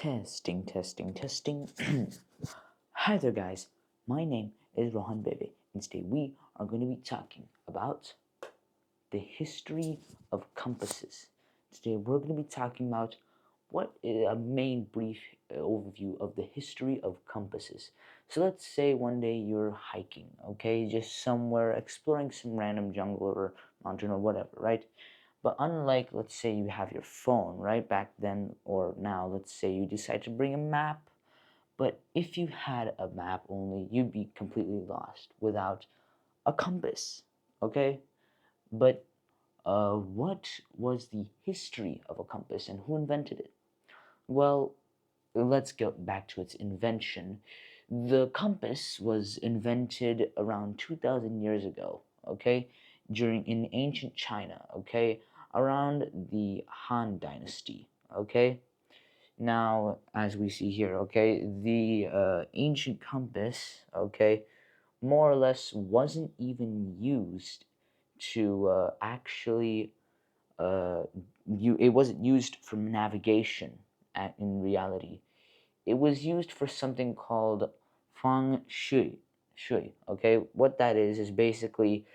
Testing, testing, testing. Hi there, guys. My name is Rohan Bebe, and today we are going to be talking about the history of compasses. Today we're going to be talking about what is a main brief overview of the history of compasses. So let's say one day you're hiking, okay, just somewhere exploring some random jungle or mountain or whatever, right? But unlike, let's say, you have your phone, right, back then or now, let's say you decide to bring a map. But if you had a map only, you'd be completely lost without a compass, okay? But what was the history of a compass and who invented it? Well, let's go back to its invention. The compass was invented around 2,000 years ago, okay, in ancient China, okay, around the Han Dynasty, okay. Now, as we see here, okay, the ancient compass, okay, more or less wasn't even used to it wasn't used for navigation in reality. It was used for something called feng shui. Okay, what that is basically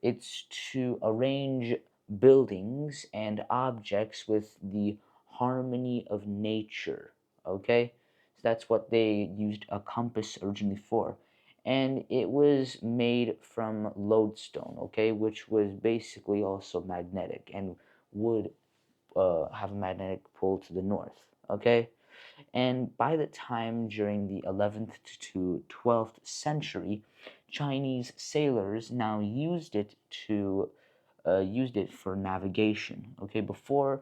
it's to arrange buildings and objects with the harmony of nature. Okay, so that's what they used a compass originally for, and it was made from lodestone. Okay, which was basically also magnetic and would have a magnetic pull to the north. Okay, and by the time during the 11th to 12th century, Chinese sailors now used it for navigation. Okay, before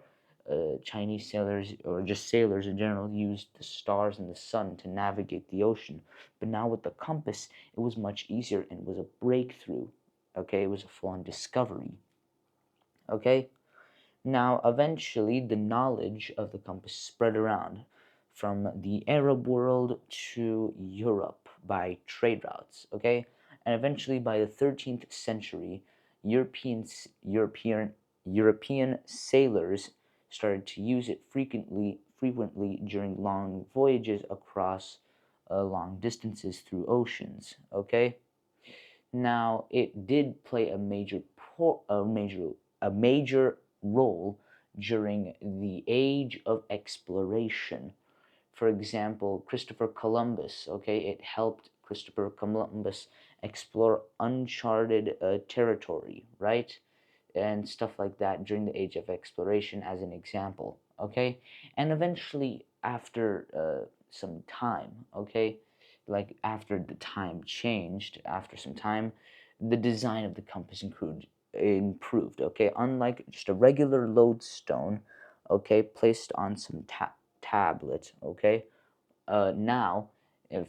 Chinese sailors or just sailors in general used the stars and the sun to navigate the ocean, but now with the compass, it was much easier and it was a breakthrough. Okay, it was a full-on discovery. Okay. Now, eventually, the knowledge of the compass spread around from the Arab world to Europe by trade routes, okay? And eventually, by the 13th century, European sailors started to use it frequently during long voyages across long distances through oceans, okay? Now, it did play a major role during the age of exploration. For example, Christopher Columbus, okay, it helped Christopher Columbus explore uncharted territory, right? And stuff like that during the age of exploration as an example, okay? And eventually, after some time, okay, like after the time changed, after some time, the design of the compass improved, okay? Unlike just a regular lodestone, okay, placed on some tablet, okay? Now,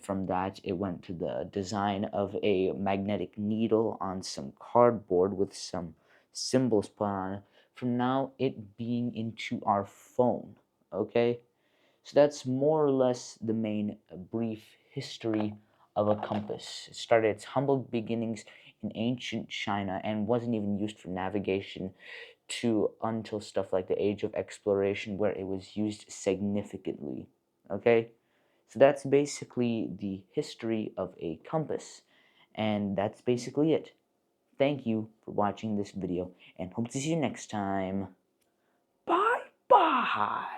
from that, it went to the design of a magnetic needle on some cardboard with some symbols put on it. From now, it being into our phone, okay? So that's more or less the main brief history of a compass. It started its humble beginnings in ancient China and wasn't even used for navigation to until stuff like the age of exploration where it was used significantly, okay? So that's basically the history of a compass, and that's basically it. Thank you for watching this video, and hope to see you next time. Bye bye.